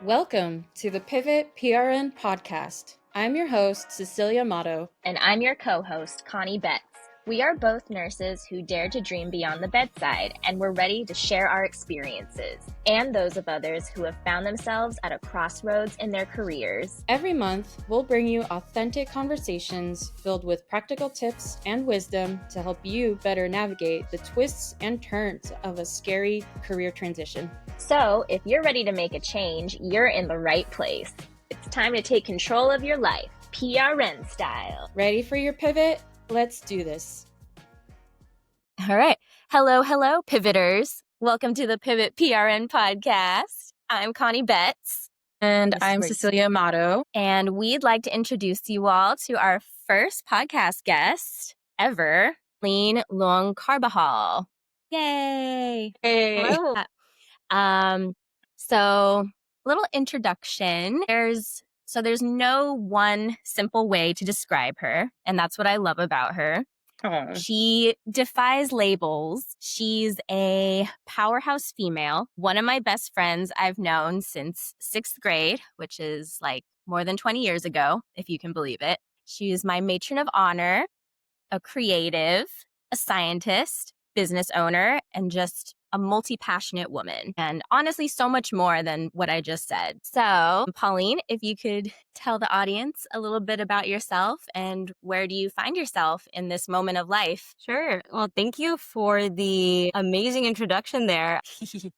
Welcome to the Pivot PRN Podcast. I'm your host, Cecilia. And I'm your co-host, Connie. We are both nurses who dare to dream beyond the bedside, and we're ready to share our experiences and those of others who have found themselves at a crossroads in their careers. Every month, we'll bring you authentic conversations filled with practical tips and wisdom to help you better navigate the twists and turns of a scary career transition. So, if you're ready to make a change, you're in the right place. It's time to take control of your life, PRN style. Ready for your pivot? Let's do this. All right. Hello, Pivoters. Welcome to the Pivot PRN Podcast. I'm Connie Betts. And I'm Cecilia. And we'd like to introduce you all to our first podcast guest ever, Pauline Luong Carbajal. Yay! Hey! Hello. So, little introduction. There's no one simple way to describe her, and that's what I love about her. She defies labels. She's a powerhouse female, one of my best friends I've known since 6th grade, which is like more than 20 years ago, if you can believe it. She is my matron of honor, a creative, a scientist, business owner, and just a multi-passionate woman. And honestly, so much more than what I just said. So, Pauline, if you could tell the audience a little bit about yourself and where do you find yourself in this moment of life? Sure. Well, thank you for the amazing introduction there.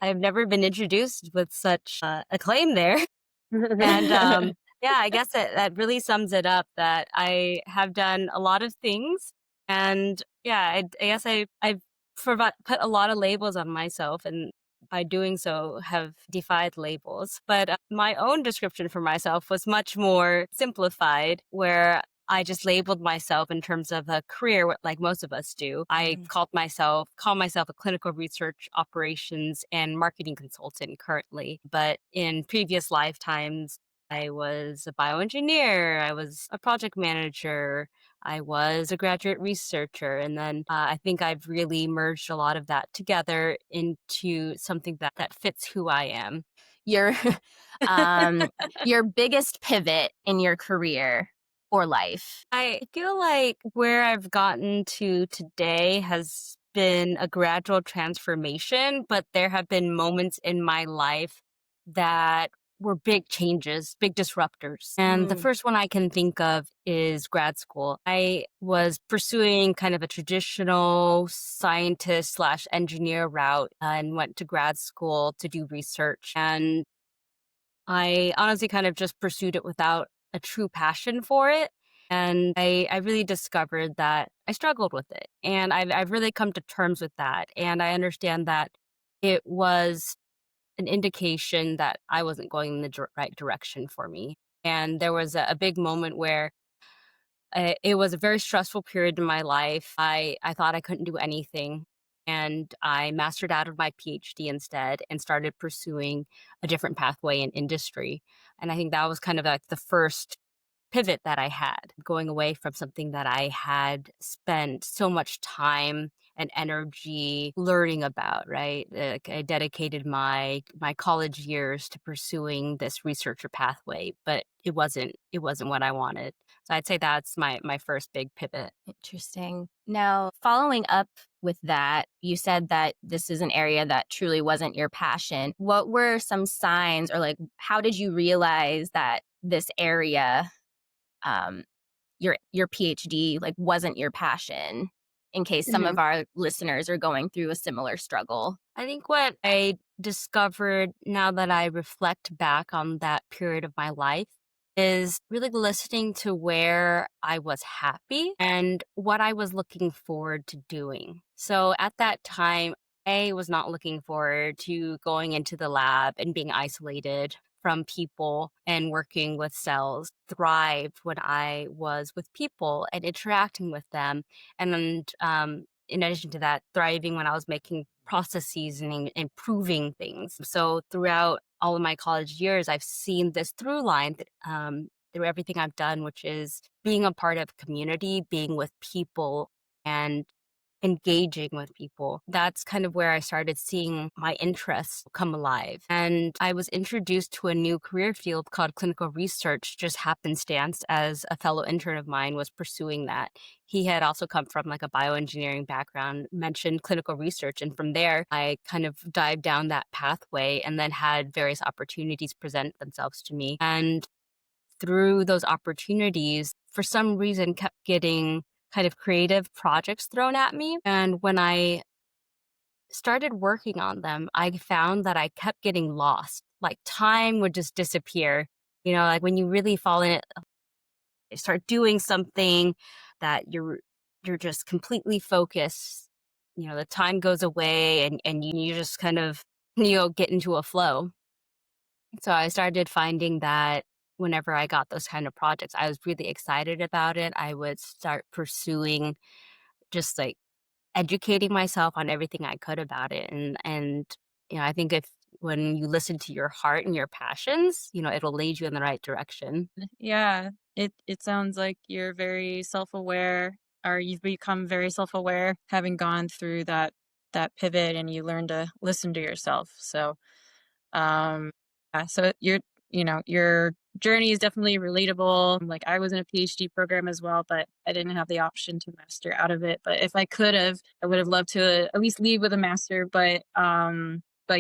I've never been introduced with such acclaim there. And yeah, I guess that really sums it up, that I have done a lot of things. And yeah, I guess I've put a lot of labels on myself, and by doing so have defied labels. But my own description for myself was much more simplified, where I just labeled myself in terms of a career, like most of us do. I call myself a clinical research operations and marketing consultant currently. But in previous lifetimes, I was a bioengineer, I was a project manager, I was a graduate researcher. And then I think I've really merged a lot of that together into something that fits who I am. Your biggest pivot in your career or life? I feel like where I've gotten to today has been a gradual transformation, but there have been moments in my life that were big changes, big disruptors. And the first one I can think of is grad school. I was pursuing kind of a traditional scientist/engineer route and went to grad school to do research. And I honestly kind of just pursued it without a true passion for it. And I really discovered that I struggled with it. And I've really come to terms with that. And I understand that it was an indication that I wasn't going in the right direction for me. And there was a big moment where it was a very stressful period in my life. I thought I couldn't do anything. And I mastered out of my PhD instead and started pursuing a different pathway in industry. And I think that was kind of like the first pivot that I had, going away from something that I had spent so much time and energy learning about, right? I dedicated my college years to pursuing this researcher pathway, but it wasn't what I wanted. So I'd say that's my first big pivot. Interesting. Now, following up with that, you said that this is an area that truly wasn't your passion. What were some signs, or like, how did you realize that this area, your PhD, like, wasn't your passion, in case some of our listeners are going through a similar struggle? I think what I discovered now that I reflect back on that period of my life is really listening to where I was happy and what I was looking forward to doing. So at that time, I was not looking forward to going into the lab and being isolated from people and working with cells. Thrived when I was with people and interacting with them. And in addition to that, thriving when I was making processes and improving things. So throughout all of my college years, I've seen this through line through everything I've done, which is being a part of community, being with people, and engaging with people. That's kind of where I started seeing my interests come alive. And I was introduced to a new career field called clinical research, just happenstance, as a fellow intern of mine was pursuing that. He had also come from like a bioengineering background, mentioned clinical research. And from there, I kind of dived down that pathway and then had various opportunities present themselves to me. And through those opportunities, for some reason, kept getting kind of creative projects thrown at me. And when I started working on them, I found that I kept getting lost. Like time would just disappear. Like when you really fall in it, start doing something that you're just completely focused. The time goes away and you just kind of, get into a flow. So I started finding that whenever I got those kind of projects, I was really excited about it. I would start pursuing just like educating myself on everything I could about it. And I think if when you listen to your heart and your passions, it'll lead you in the right direction. Yeah, it sounds like you're very self-aware, or you've become very self-aware having gone through that pivot, and you learn to listen to yourself. So, yeah, so your journey is definitely relatable. Like, I was in a PhD program as well, but I didn't have the option to master out of it. But if I could have, I would have loved to at least leave with a master. But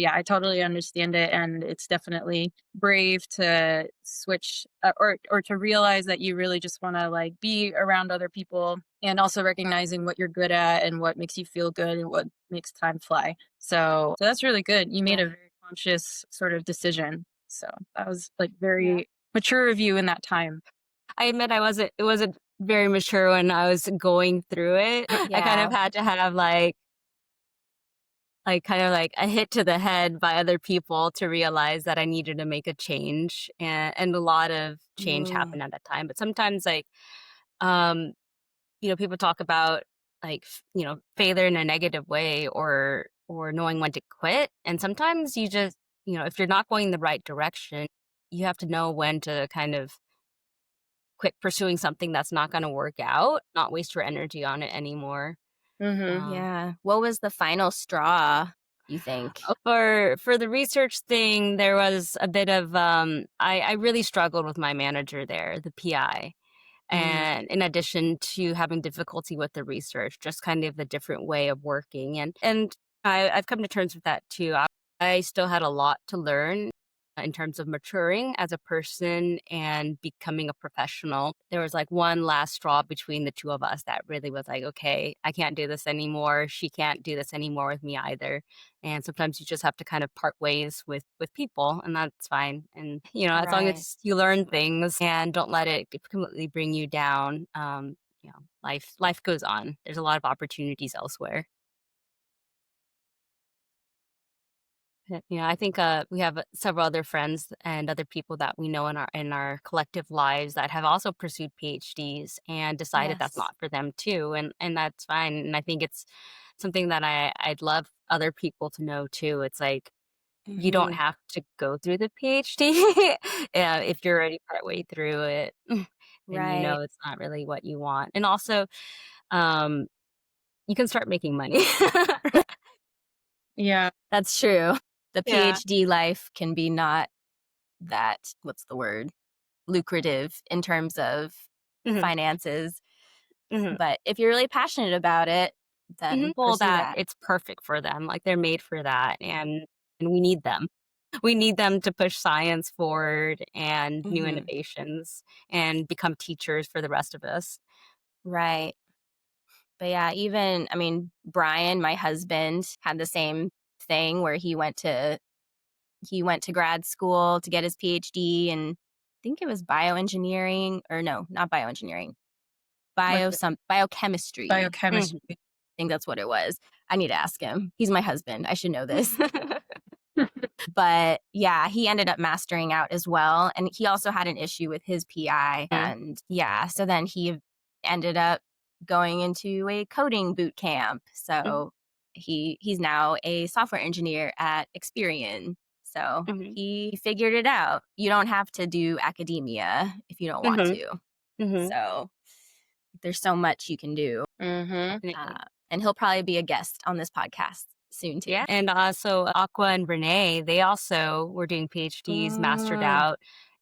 yeah, I totally understand it, and it's definitely brave to switch, or to realize that you really just want to like be around other people, and also recognizing what you're good at and what makes you feel good and what makes time fly. So that's really good. You made a very conscious sort of decision. So that was like very mature of you in that time. I admit it wasn't very mature when I was going through it. I kind of had to have like kind of like a hit to the head by other people to realize that I needed to make a change, and a lot of change happened at that time. But sometimes people talk about like, failure in a negative way, or knowing when to quit. And sometimes you just, if you're not going the right direction, you have to know when to kind of quit pursuing something that's not going to work out, not waste your energy on it anymore. Yeah. What was the final straw, you think? For the research thing, there was a bit of I really struggled with my manager there, the PI. And in addition to having difficulty with the research, just kind of the different way of working. And I've come to terms with that too. I still had a lot to learn in terms of maturing as a person and becoming a professional. There was like one last straw between the two of us that really was like, okay, I can't do this anymore. She can't do this anymore with me either. And sometimes you just have to kind of part ways with people, and that's fine. And, as long as you learn things and don't let it completely bring you down, life goes on. There's a lot of opportunities elsewhere. I think we have several other friends and other people that we know in our collective lives that have also pursued PhDs and decided that's not for them too, and that's fine. And I think it's something that I'd love other people to know too. It's like you don't have to go through the PhD if you're already partway through it, and it's not really what you want. And also, you can start making money. Yeah, that's true. The PhD life can be not that, what's the word, lucrative in terms of finances. But if you're really passionate about it, then People pursue that. it's perfect for them. Like they're made for that, and we need them. We need them to push science forward and new innovations and become teachers for the rest of us. Right. But yeah, Brian, my husband, had the same thing where he went to grad school to get his PhD, and I think it was bioengineering, or no, not bioengineering, biochemistry. biochemistry. I think that's what it was. I need to ask him. He's my husband. I should know this. But yeah, he ended up mastering out as well. And he also had an issue with his PI. And yeah, so then he ended up going into a coding boot camp. So he's now a software engineer at Experian. So he figured it out. You don't have to do academia if you don't want to. So there's so much you can do. And he'll probably be a guest on this podcast soon too. Yeah. And also Aqua and Renee, they also were doing PhDs, mastered out,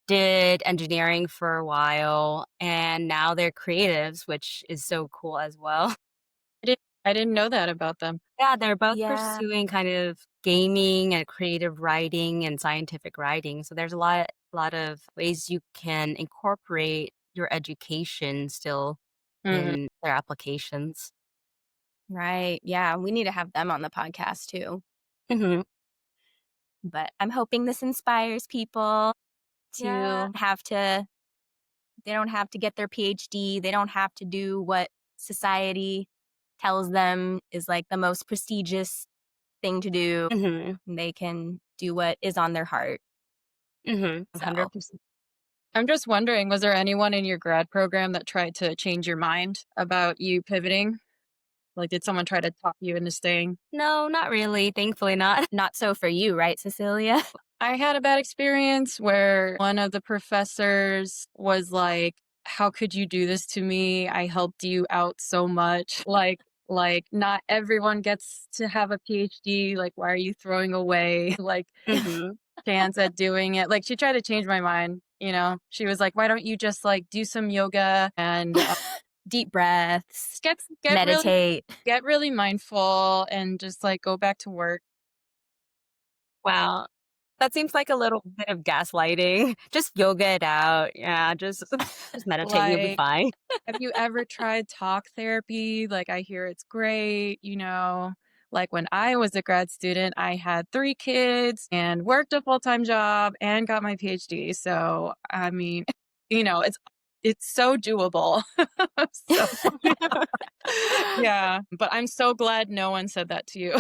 did engineering for a while, and now they're creatives, which is so cool as well. I didn't know that about them. Yeah, they're both Yeah. pursuing kind of gaming and creative writing and scientific writing. So there's a lot of ways you can incorporate your education still in their applications. Right. Yeah. We need to have them on the podcast too. Mm-hmm. But I'm hoping this inspires people to Yeah. they don't have to get their PhD. They don't have to do what society tells them is like the most prestigious thing to do. Mm-hmm. They can do what is on their heart. Mm-hmm. So 100%. I'm just wondering, was there anyone in your grad program that tried to change your mind about you pivoting? Like, did someone try to talk you into staying? No, not really. Thankfully not. not so for you, right, Cecilia? I had a bad experience where one of the professors was like, "How could you do this to me? I helped you out so much. Like not everyone gets to have a PhD. Like, why are you throwing away like Mm-hmm. chance at doing it?" Like, she tried to change my mind, you know. She was like, "Why don't you just like do some yoga and Deep breaths, get meditate. get really mindful and just like go back to work." Wow. That seems like a little bit of gaslighting. Just yoga it out. Yeah, just meditate and you'll be Like, fine. have you ever tried talk therapy? Like, I hear it's great, you know. Like, when I was a grad student, I had 3 kids and worked a full-time job and got my PhD. So, I mean, you know, it's so doable. So, yeah, but I'm so glad no one said that to you.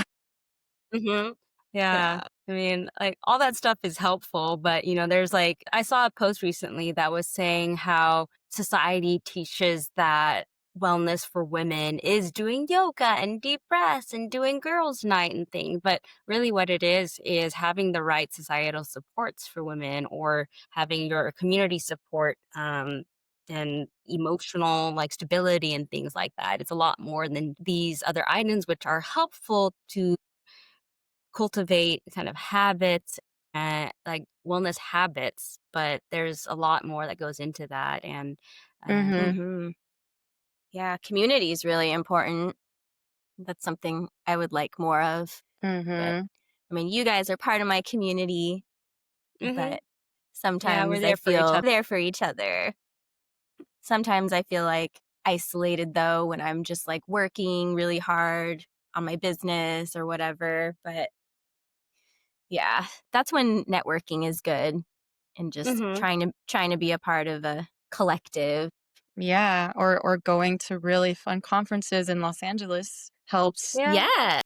Mm-hmm. Yeah. Yeah. I mean, like all that stuff is helpful, but there's like, I saw a post recently that was saying how society teaches that wellness for women is doing yoga and deep breaths and doing girls' night and things. But really, what it is having the right societal supports for women or having your community support. And emotional like stability and things like that. It's a lot more than these other items, which are helpful to cultivate kind of habits and like wellness habits, but there's a lot more that goes into that. And Mm-hmm. Yeah, community is really important. That's something I would like more of. But I mean, you guys are part of my community, mhm. but Yeah, we're sometimes I there for each feel other. there for each other. Sometimes I feel like isolated though when I'm just like working really hard on my business or whatever. But yeah, that's when networking is good and just Mhm. trying to be a part of a collective. Yeah, or going to really fun conferences in Los Angeles helps Yeah. Yeah.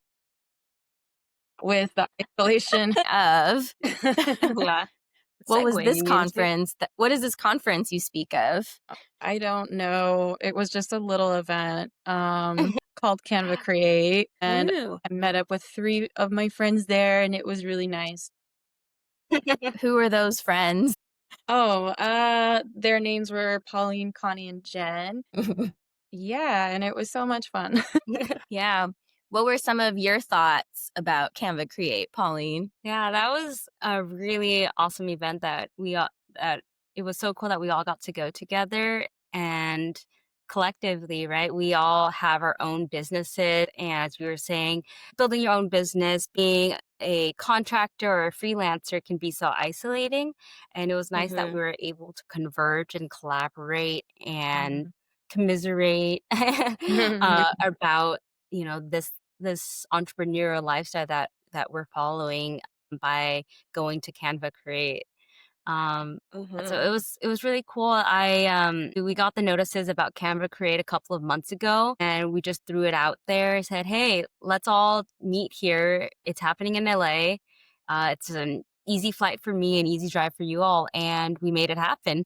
with the isolation. Of Yeah. what was Segue, this you mean to say? conference? What is this conference you speak of? I don't know. It was just a little event called Canva Create, and Ooh. I met up with 3 of my friends there, and it was really nice. Who are those friends? Oh, their names were Pauline, Connie, and Jen. Yeah, and it was so much fun. Yeah. What were some of your thoughts about Canva Create, Pauline? Yeah, that was a really awesome event that we all that it was so cool that we all got to go together and collectively, right? We all have our own businesses, and as we were saying, building your own business, being a contractor or a freelancer can be so isolating, and it was nice that we were able to converge and collaborate and commiserate about this entrepreneurial lifestyle that we're following by going to Canva Create. So it was really cool. We got the notices about Canva Create a couple of months ago, and we just threw it out there. Said, "Hey, let's all meet here. It's happening in LA. It's an easy flight for me, an easy drive for you all," and we made it happen.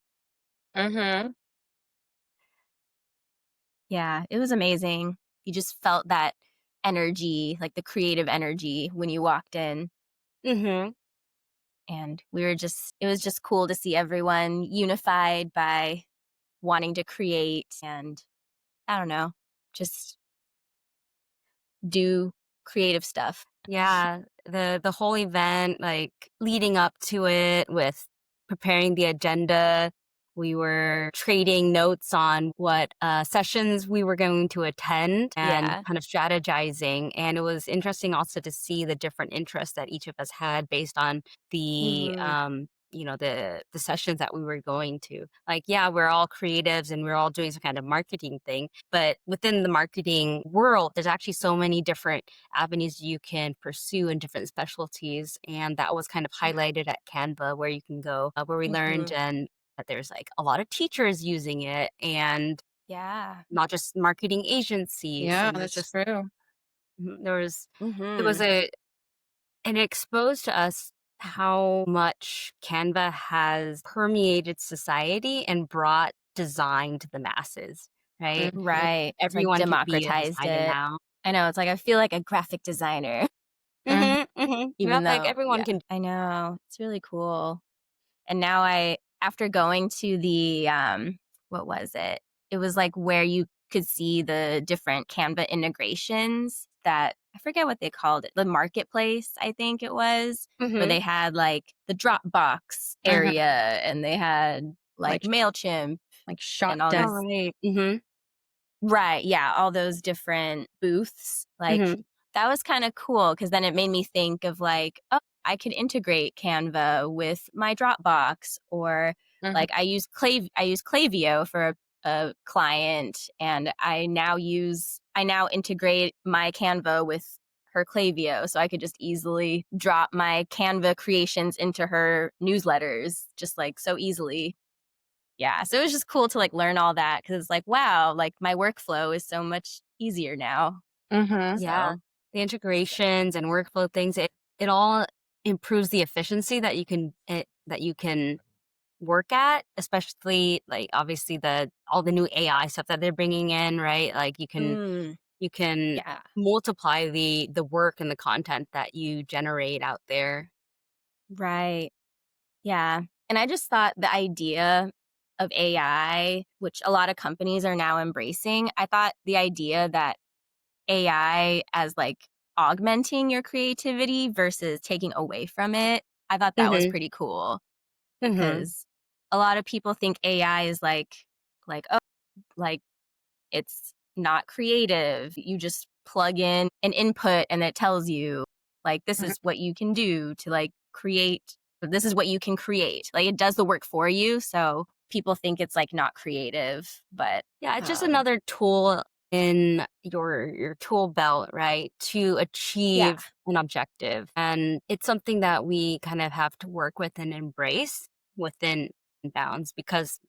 Yeah, it was amazing. You just felt that energy, like the creative energy when you walked in. Mm-hmm. And it was just cool to see everyone unified by wanting to create. And I don't know, just do creative stuff. Yeah, the whole event, like leading up to it with preparing the agenda, we were trading notes on what sessions we were going to attend and Yeah. kind of strategizing. And it was interesting also to see the different interests that each of us had based on the the sessions that we were going to. Like, yeah, we're all creatives and we're all doing some kind of marketing thing, but within the marketing world, there's actually so many different avenues you can pursue in different specialties. And that was kind of highlighted at Canva, where you can go, where we learned and that there's like a lot of teachers using it and Yeah. not just marketing agencies. Yeah, And there's that's just, true. there was, it was Mm-hmm. and it exposed to us how much Canva has permeated society and brought design to the masses, right? Like Right. It's like everyone can be a democratized designer it. now. I know. It's like I feel like a graphic designer, Mhm. even Yep, like though, everyone yeah, can. I know. It's really cool. And now after going to the, what was it? It was like where you could see the different Canva integrations that I forget what they called it. The marketplace, I think it was, where Mhm. they had like the Dropbox Uh-huh. area and they had like Like MailChimp like shop and all Oh, deck. these. right. Mhm. Right, yeah, all those different booths, like, Mhm. that was kinda cool because then it made me think of, like, "Oh, I could integrate Canva with my Dropbox," or, Mhm. like, I use Klaviyo for a client, and I now integrate my Canva with her Klaviyo, so I could just easily drop my Canva creations into her newsletters, just, like, so easily. Yeah, so it was just cool to, like, learn all that because it's like, wow, like, my workflow is so much easier now. Mhm. Yeah. So The integrations and workflow things, it all improves the efficiency that you can work at, especially like obviously the all the new AI stuff that they're bringing in, right? Like mm, you can yeah, multiply the work and the content that you generate out there. right. Yeah, and I just thought the idea of AI, which a lot of companies are now embracing, I thought the idea that AI as, like, augmenting your creativity versus taking away from it, I thought that was Mhm. pretty cool Mhm. because a lot of people think AI is oh, like, it's not creative. You just plug in an input and it tells you, like, this Mhm. is what you can do to, like, create, this is what you can create. Like, it does the work for you. So people think it's, like, not creative, but, Yeah, it's just another tool in your tool belt, right? To yeah. achieve an objective. And it's something that we kind of have to work with and embrace within bounds because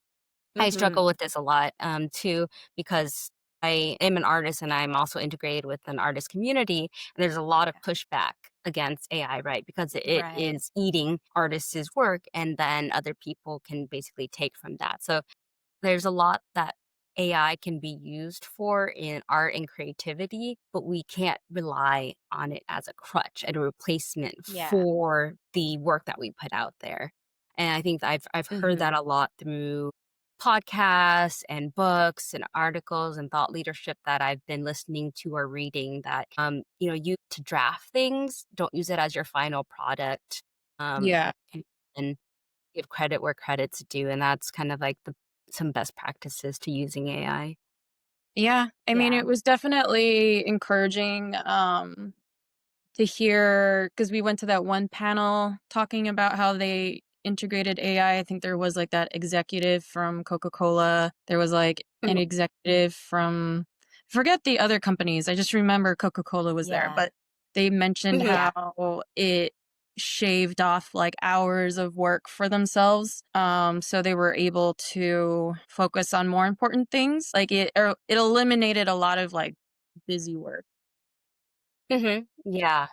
I Mhm. struggle with this a lot too, because I am an artist and I'm also integrated with an artist community. And there's a lot of pushback against AI, right? Because it Right. is eating artists' work and then other people can basically take from that. So there's a lot that AI can be used for in art and creativity, but we can't rely on it as a crutch and a replacement Yeah. for the work that we put out there. And I think I've heard Mhm. that a lot through podcasts and books and articles and thought leadership that I've been listening to or reading that you to draft things, don't use it as your final product. Um Yeah. and give credit where credit's due, and that's kind of like the some best practices to using AI. Yeah. I mean, Yeah. it was definitely encouraging to hear because we went to that one panel talking about how they integrated AI. I think there was like that executive from Coca-Cola. There was like an Mhm, executive from forget the other companies. I just remember Coca-Cola was there, Yeah. but they mentioned mhm, Yeah. how it shaved off like hours of work for themselves so they were able to focus on more important things like it eliminated a lot of like busy work mhm. Yeah,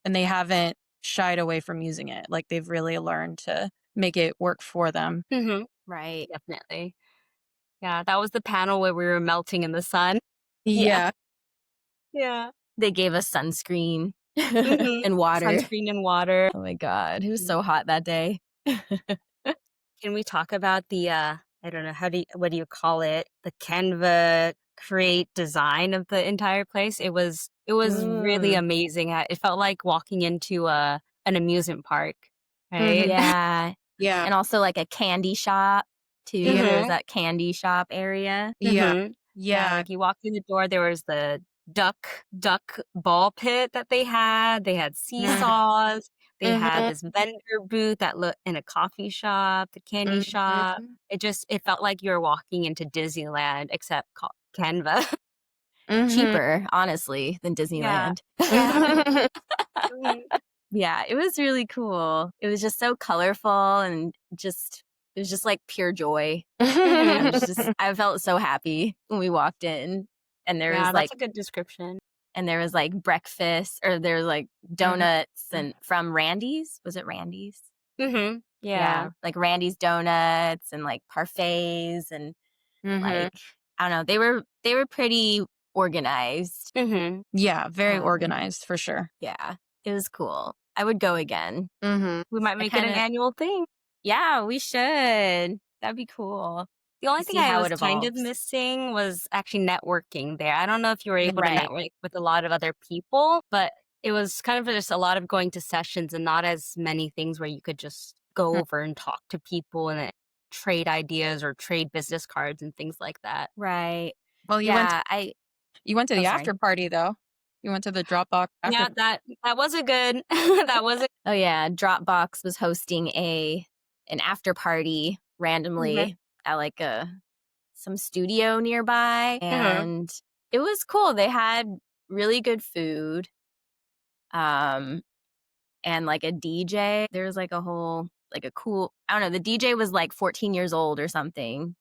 and they haven't shied away from using it. Like, they've really learned to make it work for them. mhm, Right. definitely. Yeah, that was the panel where we were melting in the sun. Yeah, Yeah. yeah. They gave us sunscreen Mhm. and water. Sunscreen and water. Oh my god, it was Mhm. so hot that day. Can we talk about the, I don't know, what do you call it? The Canva create design of the entire place. It was really amazing. It felt like walking into an amusement park, right? Yeah. Yeah. And also like a candy shop too. There was that candy shop area. Yeah. Yeah, like you walked through the door, there was the duck ball pit that they had. They had seesaws. They had this vendor booth that looked in a coffee shop, the candy shop. It felt like you were walking into Disneyland, except Canva. Cheaper, honestly, than Yeah. Disneyland. Yeah. Yeah, it was really cool. It was just so colorful and it was just like pure joy. I felt so happy when we walked in, and there was like that's a good description. and there was like breakfast, or there was like donuts and from Randy's. Was it Randy's? Yeah. Like Randy's donuts and like parfaits and like I don't know. They were pretty organized. Yeah, very organized for sure. Yeah, it was cool. I would go again. We might make it an annual thing. Yeah, we should. That'd be cool. The only thing I was kind of missing was actually networking there. I don't know if you were able to network with a lot of other people, but it was kind of just a lot of going to sessions and not as many things where you could just go over and talk to people and trade ideas or trade business cards and things like that. Right. Well, you went to the after party though. You went to the Dropbox after. Yeah, that was a good. That was a. Oh yeah, Dropbox was hosting an after party randomly at like some studio nearby, and it was cool. They had really good food, and like a DJ. There was like a whole like a cool. I don't know. The DJ was like 14 years old or something.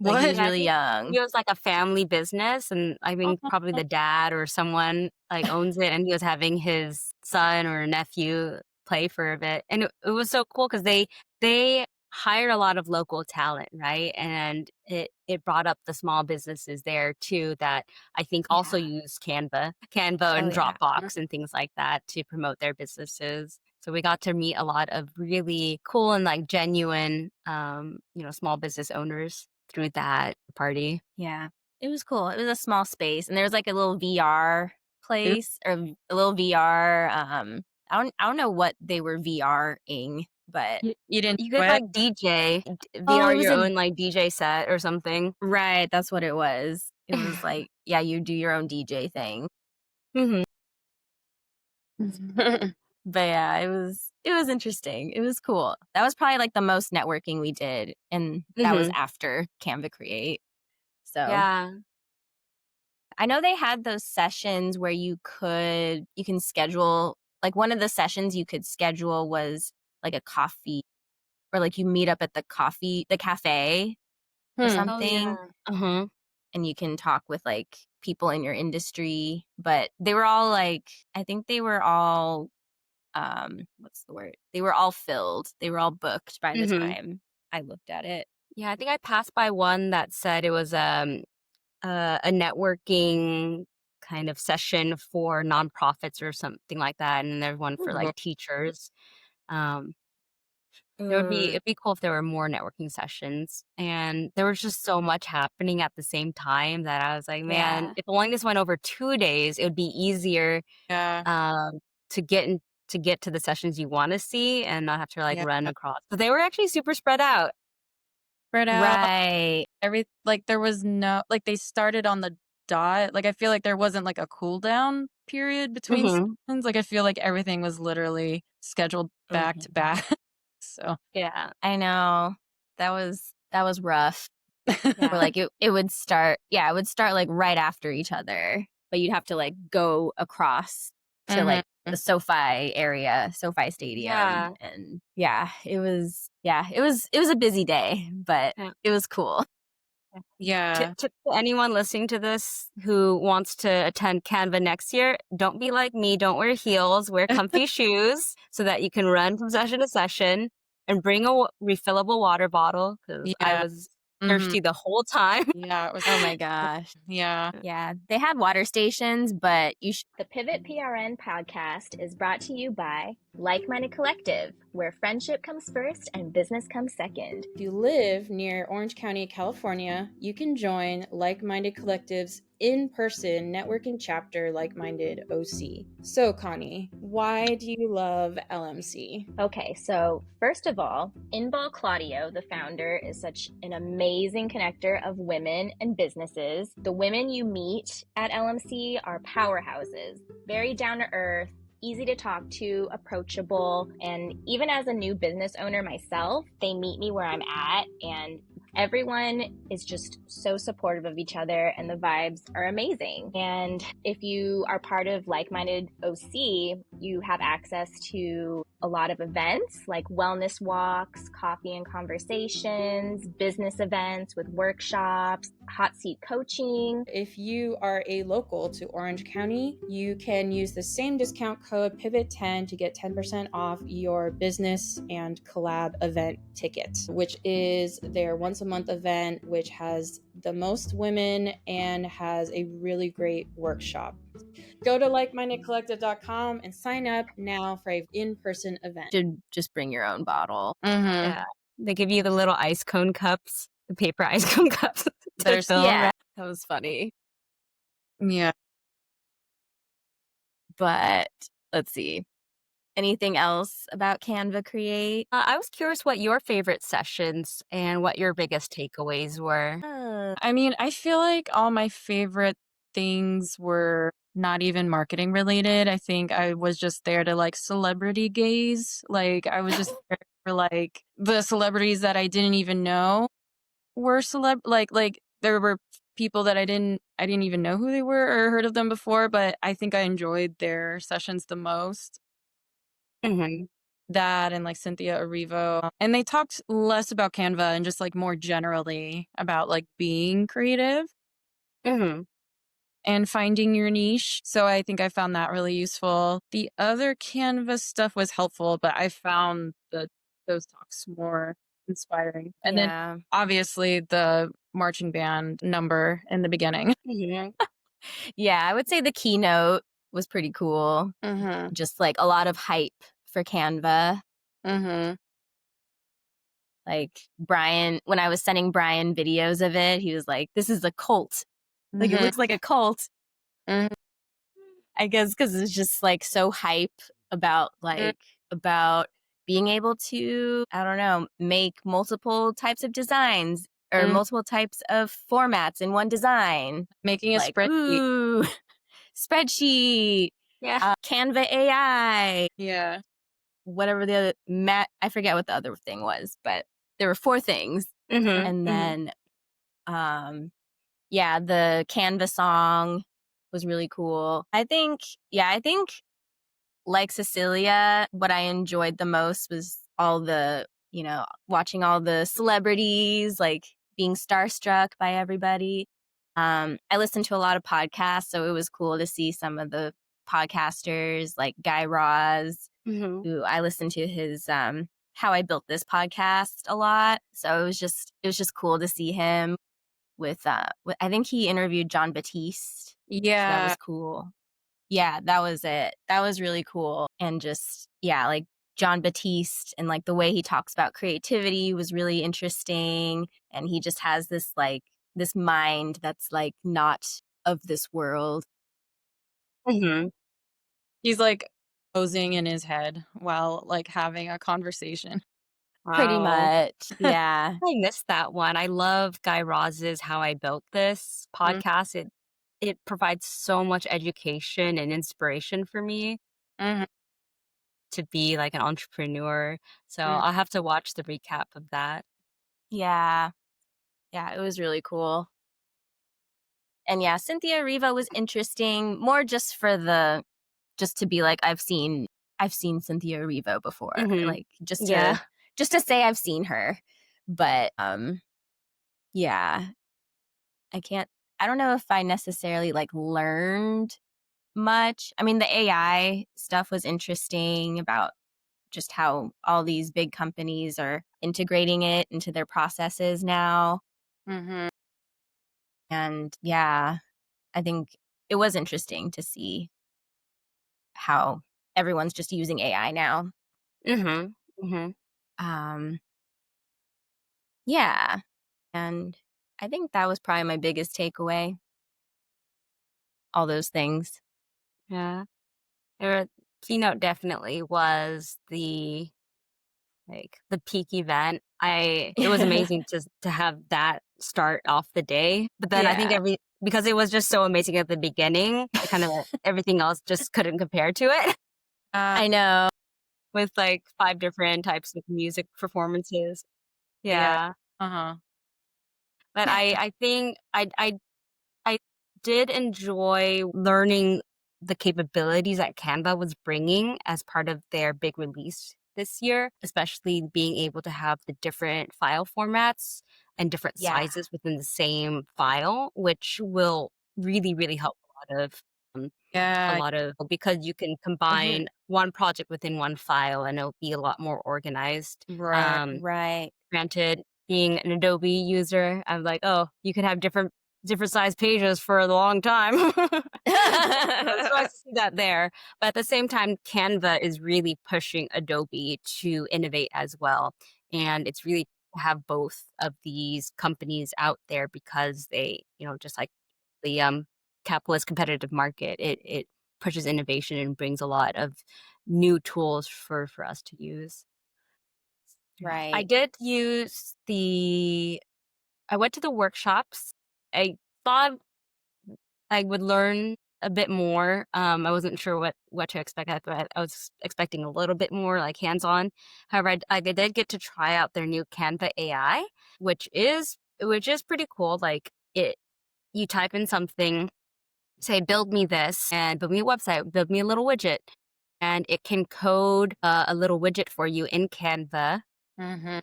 Like, he was really young. It was like a family business, and I think probably the dad or someone like owns it, and he was having his son or nephew play for a bit, and it was so cool because they hired a lot of local talent, right? And it brought up the small businesses there too that I think also use Canva and Dropbox and things like that to promote their businesses. So we got to meet a lot of really cool and like genuine, small business owners through that party. Yeah, it was cool. It was a small space, and there was like a little VR place or a little VR. I don't know what they were VRing, but you didn't. You could like DJ, VR your own like DJ set or something. Right, that's what it was. It was like you do your own DJ thing. But yeah, it was interesting. It was cool. That was probably like the most networking we did, and that was after Canva Create. So yeah, I know they had those sessions where you can schedule, like one of the sessions you could schedule was like a coffee, or like you meet up at the cafe or something. And you can talk with like people in your industry, but they were all like, I think they were all what's the word? They were all filled. They were all booked by the time I looked at it. Yeah, I think I passed by one that said it was a networking kind of session for nonprofits or something like that, and there's one for like teachers. It'd be cool if there were more networking sessions, and there was just so much happening at the same time that I was like, man, if only this went over 2 days, it would be easier to get to the sessions you want to see and not have to like run across. But they were actually super spread out. Right. There was no, like, they started on the dot. Like, I feel like there wasn't like a cool down period between sessions. Like, I feel like everything was literally scheduled back to back. So yeah, I know that was rough. Or like it would start like right after each other, but you'd have to like go across to like the SoFi Stadium. And it was a busy day, but it was cool. To anyone listening to this who wants to attend Canva next year, don't be like me. Don't wear heels. Wear comfy shoes so that you can run from session to session, and bring a refillable water bottle because I was thirsty the whole time. Yeah, it was. Oh my gosh. Yeah. They had water stations, but The Pivot PRN podcast is brought to you by Like-Minded Collective, where friendship comes first and business comes second. If you live near Orange County, California, you can join Like-Minded Collective's in-person networking chapter, Like-Minded OC. So, Connie, why do you love LMC? Okay, so first of all, Inbal Claudio, the founder, is such an amazing connector of women and businesses. The women you meet at LMC are powerhouses, very down to earth, easy to talk to, approachable, and even as a new business owner myself, they meet me where I'm at, and everyone is just so supportive of each other, and the vibes are amazing. And if you are part of Like-Minded OC, you have access to a lot of events like wellness walks, coffee and conversations, business events with workshops, hot seat coaching. If you are a local to Orange County, you can use the same discount code PIVOT10 to get 10% off your business and collab event ticket, which is their once a month event, which has the most women and has a really great workshop. Go to likemindedcollective.com and sign up now for an in-person event. Should just bring your own bottle. Yeah. They give you the little ice cone cups, the paper ice cone cups. There's fill. that was funny. Yeah. But let's see. Anything else about Canva Create? I was curious what your favorite sessions and what your biggest takeaways were. I mean, I feel like all my favorite things were not even marketing related. I think I was just there to like celebrity gaze. Like I was just there for like the celebrities that I didn't even know were like there were people that I didn't even know who they were or heard of them before, but I think I enjoyed their sessions the most. Mm-hmm. That and like Cynthia Erivo. And they talked less about Canva and just like more generally about like being creative Mm-hmm. and finding your niche. So I think I found that really useful. The other Canva stuff was helpful, but I found those talks more inspiring. And then obviously the marching band number in the beginning. Mm-hmm. Yeah, I would say the keynote was pretty cool. Mm-hmm. Just like a lot of hype for Canva. Mm-hmm. Like Brian, when I was sending Brian videos of it, he was like, "This is a cult. Like it looks like a cult." Mm-hmm. I guess because it's just like so hype about about being able to, I don't know, make multiple types of designs or multiple types of formats in one design. Making a like, spreadsheet. Ooh, spreadsheet. Yeah. Canva AI. Yeah. Whatever the other, I forget what the other thing was, but there were 4 things. Mm-hmm. And then, yeah, the Canva song was really cool. I think like Cecilia, what I enjoyed the most was all the, watching all the celebrities, like being starstruck by everybody. I listened to a lot of podcasts, so it was cool to see some of the podcasters like Guy Raz, who I listened to his How I Built This podcast a lot. So it was just cool to see him with I think he interviewed John Batiste. Yeah. So that was cool. Yeah, that was it. That was really cool. And just, yeah, like John Batiste and like the way he talks about creativity was really interesting. And he just has this mind that's like not of this world. Mm-hmm. He's like posing in his head while like having a conversation. Wow. Pretty much. Yeah. I missed that one. I love Guy Raz's How I Built This podcast. It provides so much education and inspiration for me to be like an entrepreneur. So I'll have to watch the recap of that. Yeah. Yeah, it was really cool. And yeah, Cynthia Erivo was interesting, more just to be like, I've seen Cynthia Erivo before. Like just to say I've seen her. But yeah. I don't know if I necessarily like learned much. I mean, the AI stuff was interesting about just how all these big companies are integrating it into their processes now. And yeah, I think it was interesting to see how everyone's just using AI now. Mm-hmm. Yeah. And I think that was probably my biggest takeaway. All those things. Yeah. Keynote definitely was the peak event. It was amazing to have that start off the day. But then I think because it was just so amazing at the beginning, it kind of everything else just couldn't compare to it. I know. With like 5 different types of music performances. Yeah. Uh-huh. But I think I did enjoy learning the capabilities that Canva was bringing as part of their big release this year, especially being able to have the different file formats and different sizes within the same file, which will really, really help a lot of because you can combine one project within one file and it'll be a lot more organized. Right. Granted, being an Adobe user, I'm like, oh, you can have different size pages for a long time. So it's nice to see that there. But at the same time, Canva is really pushing Adobe to innovate as well. And it's really to have both of these companies out there because they, just like the capitalist competitive market, it pushes innovation and brings a lot of new tools for us to use. Right. I went to the workshops. I thought I would learn a bit more. I wasn't sure what to expect. I was expecting a little bit more like hands-on. However, I did get to try out their new Canva AI, which is pretty cool. Like you type in something, say, build me this and build me a website, build me a little widget. And it can code a little widget for you in Canva in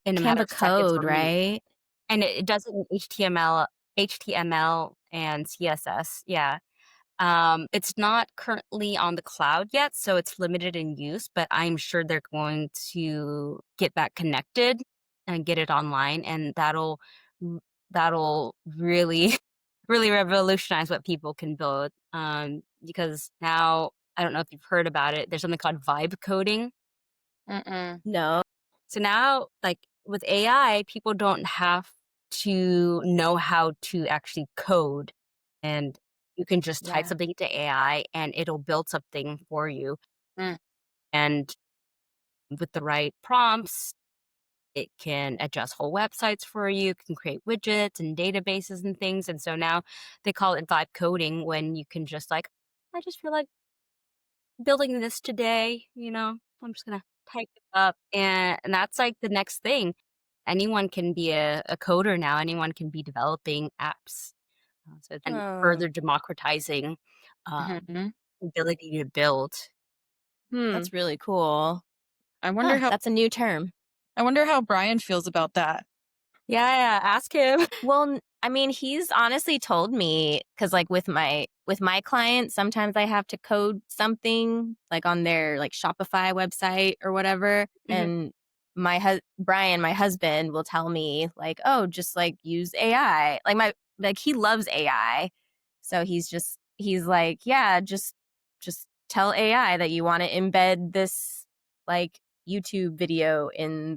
a matter Canva of seconds code, or minutes. right? And it does it in HTML and CSS. Yeah. It's not currently on the cloud yet, so it's limited in use, but I'm sure they're going to get that connected and get it online, and that'll really, really revolutionize what people can build. Because now, I don't know if you've heard about it, there's something called vibe coding. No. So now, like with AI, people don't have to know how to actually code, and you can just type something into AI and it'll build something for you. And with the right prompts, it can adjust whole websites for you, it can create widgets and databases and things. And so now they call it vibe coding when you can just like, I just feel like building this today, I'm just gonna type it up, and that's like the next thing. Anyone can be a coder now. Anyone can be developing apps. So then further democratizing ability to build. That's really cool. I wonder that's a new term. I wonder how Brian feels about that. Yeah, ask him. Well, I mean, he's honestly told me, because like with my clients, sometimes I have to code something like on their like Shopify website or whatever, and Brian, my husband, will tell me like, oh, just like use AI. Like he loves AI, so he's like, yeah, just tell AI that you want to embed this like YouTube video in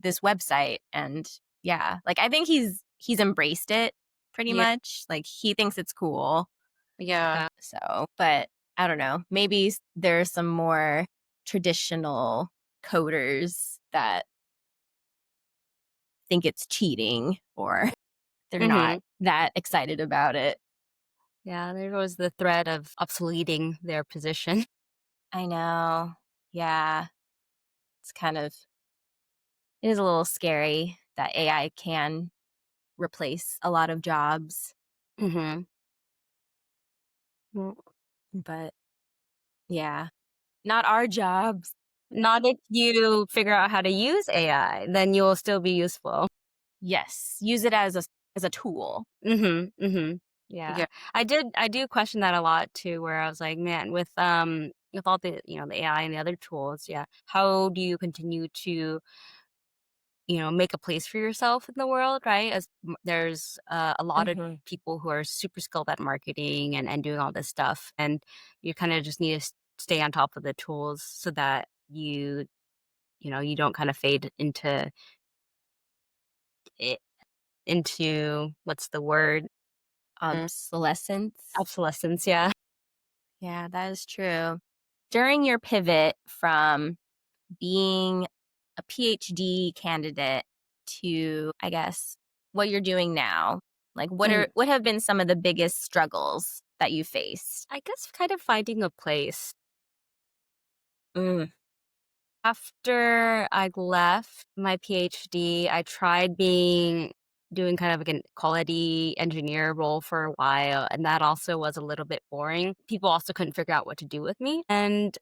this website. And like I think he's embraced it pretty much. Like he thinks it's cool. So, but I don't know, maybe there's some more traditional coders that think it's cheating or they're not that excited about it. Yeah, there was the threat of obsoleting their position. I know. Yeah. It is a little scary that AI can replace a lot of jobs. But yeah, not our jobs. Not if you figure out how to use AI, then you'll still be useful. Yes, use it as a tool. Yeah. I do question that a lot too, where I was like, man, with all the the AI and the other tools, how do you continue to make a place for yourself in the world, right? As there's a lot of people who are super skilled at marketing and doing all this stuff, and you kind of just need to stay on top of the tools so that you don't kind of fade it into what's the word? Obsolescence. Obsolescence, yeah. Yeah, that is true. During your pivot from being a PhD candidate to, I guess, what you're doing now, like what have been some of the biggest struggles that you faced? I guess kind of finding a place. After I left my PhD, I tried doing kind of like a quality engineer role for a while, and that also was a little bit boring. People also couldn't figure out what to do with me. And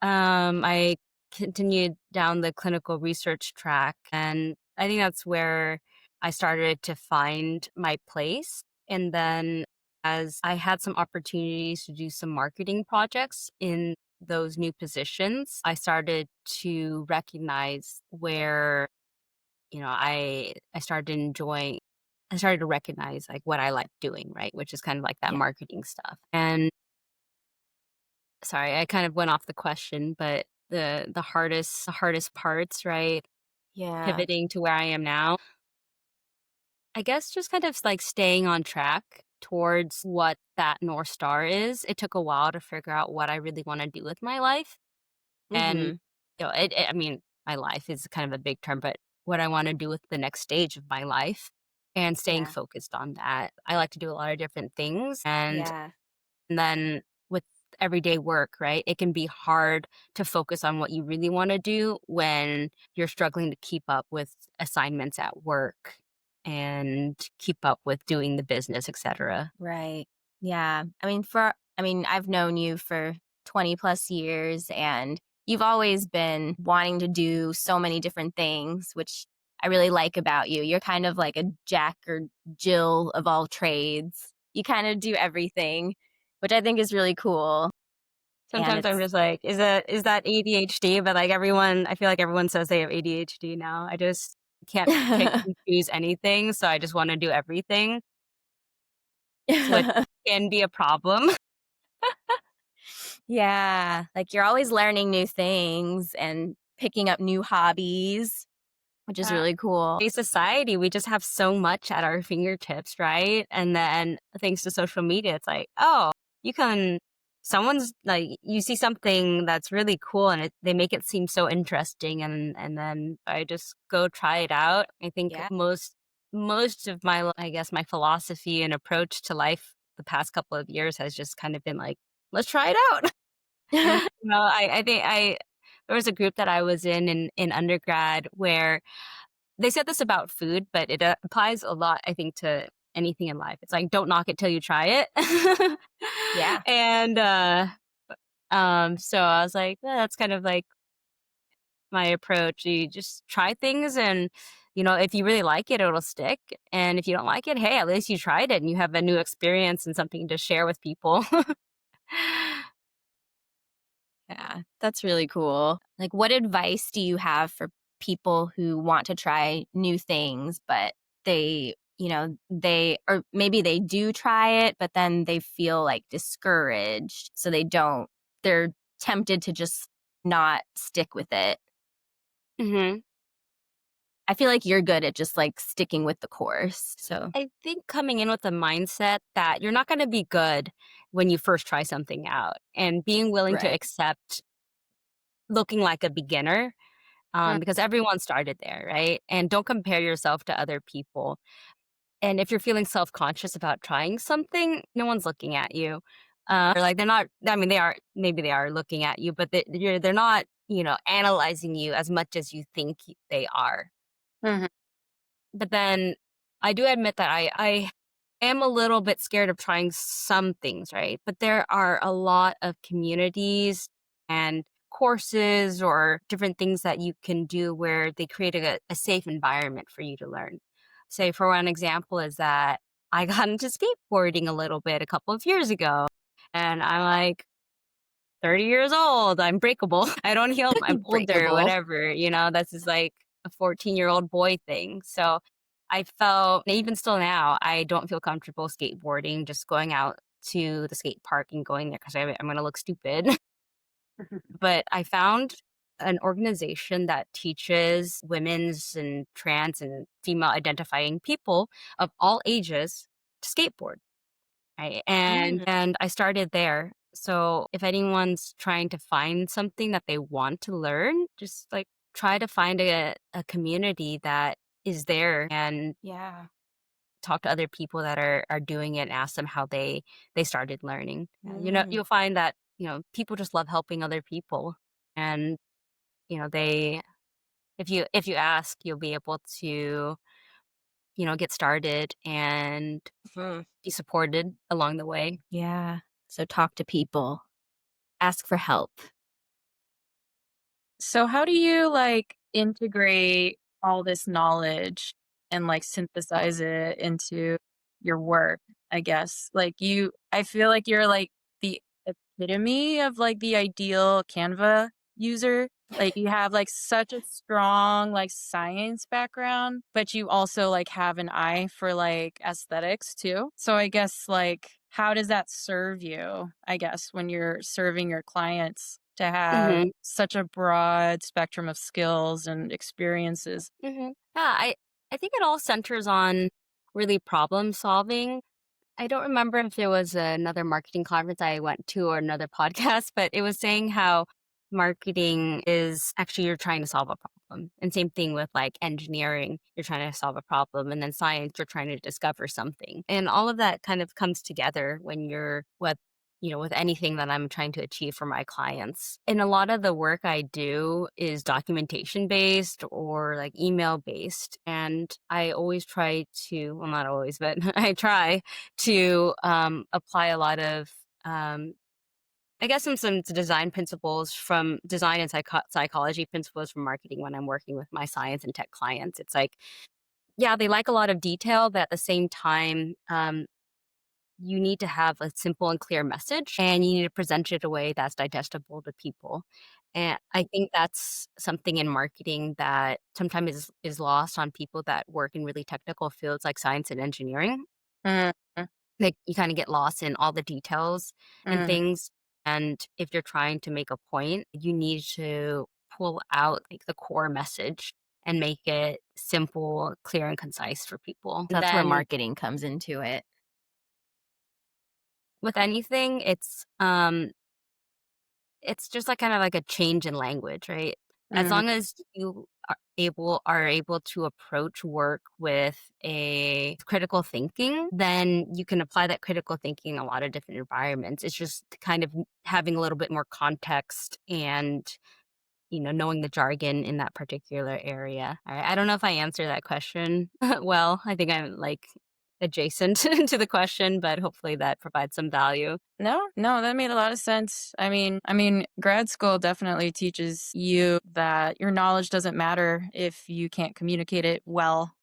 I continued down the clinical research track, and I think that's where I started to find my place. And then as I had some opportunities to do some marketing projects in those new positions, I started to recognize where, I started to recognize like what I like doing, right? Which is kind of like that marketing stuff. And sorry, I kind of went off the question, but the hardest parts, right? Yeah. Pivoting to where I am now. I guess just kind of like staying on track towards what that North Star is. It took a while to figure out what I really want to do with my life. And I mean, my life is kind of a big term, but what I want to do with the next stage of my life and staying focused on that. I like to do a lot of different things, and then with everyday work, right? It can be hard to focus on what you really want to do when you're struggling to keep up with assignments at work and keep up with doing the business, etc. Right. Yeah. I mean, I've known you for 20 plus years, and you've always been wanting to do so many different things, which I really like about you. You're kind of like a Jack or Jill of all trades. You kind of do everything, which I think is really cool. Sometimes I'm just like, is that ADHD? But like I feel like everyone says they have ADHD now. I just can't pick and choose anything, so I just want to do everything, which can be a problem. Yeah, like you're always learning new things and picking up new hobbies, which is really cool. In society, we just have so much at our fingertips, right? And then thanks to social media, it's like, oh, someone's like, you see something that's really cool and they make it seem so interesting, and then I just go try it out. I think most of my, I guess, my philosophy and approach to life the past couple of years has just kind of been like, let's try it out. I think there was a group that I was in undergrad where they said this about food, but it applies a lot, I think, to anything in life. It's like, don't knock it till you try it. Yeah. And so I was like, that's kind of like my approach. You just try things, and if you really like it, it'll stick. And if you don't like it, hey, at least you tried it and you have a new experience and something to share with people. Yeah, that's really cool. Like, what advice do you have for people who want to try new things, but or maybe they do try it, but then they feel like discouraged, so they're tempted to just not stick with it. I feel like you're good at just like sticking with the course. So I think coming in with the mindset that you're not going to be good when you first try something out, and being willing to accept looking like a beginner, because everyone started there, right? And don't compare yourself to other people. And if you're feeling self-conscious about trying something, no one's looking at you. Or like they're not, I mean, maybe they are looking at you, but they're not, analyzing you as much as you think they are. But then I do admit that I am a little bit scared of trying some things, right? But there are a lot of communities and courses or different things that you can do where they create a safe environment for you to learn. Say, for one example, is that I got into skateboarding a little bit a couple of years ago, and I'm like 30 years old. I'm breakable. I don't heal. I'm older, whatever. That's just like, a 14-year-old boy thing. So I felt, and even still now, I don't feel comfortable skateboarding, just going out to the skate park and going there because I'm going to look stupid. But I found an organization that teaches women's and trans and female identifying people of all ages to skateboard. Right. And I started there. So if anyone's trying to find something that they want to learn, just like try to find a community that is there and talk to other people that are doing it and ask them how they started learning. You'll find that, people just love helping other people. And, they if you ask, you'll be able to, get started and be supported along the way. Yeah. So talk to people, ask for help. So how do you like integrate all this knowledge and like synthesize it into your work, I guess? I feel like you're like the epitome of like the ideal Canva user. Like you have like such a strong like science background, but you also like have an eye for like aesthetics too. So I guess like how does that serve you, I guess, when you're serving your clients to have such a broad spectrum of skills and experiences? Yeah, I think it all centers on really problem solving. I don't remember if there was another marketing conference I went to or another podcast, but it was saying how marketing is actually you're trying to solve a problem. And same thing with like engineering, you're trying to solve a problem. And then science, you're trying to discover something. And all of that kind of comes together when you're with anything that I'm trying to achieve for my clients. And a lot of the work I do is documentation based or like email based. And I always try to, well, not always, but I try to apply a lot of, I guess, some design principles from design and psychology principles from marketing when I'm working with my science and tech clients. It's like, yeah, they like a lot of detail, but at the same time, you need to have a simple and clear message and you need to present it in a way that's digestible to people. And I think that's something in marketing that sometimes is lost on people that work in really technical fields like science and engineering. Mm, Like you kind of get lost in all the details and things. And if you're trying to make a point, you need to pull out like the core message and make it simple, clear, and concise for people. That's where marketing comes into it. With anything, it's just like kind of like a change in language, right? As long as you are able to approach work with a critical thinking, then you can apply that critical thinking in a lot of different environments. It's just kind of having a little bit more context and knowing the jargon in that particular area. All right. I don't know if I answered that question well. I think I'm like adjacent to the question, but hopefully that provides some value. No, that made a lot of sense. I mean, grad school definitely teaches you that your knowledge doesn't matter if you can't communicate it well,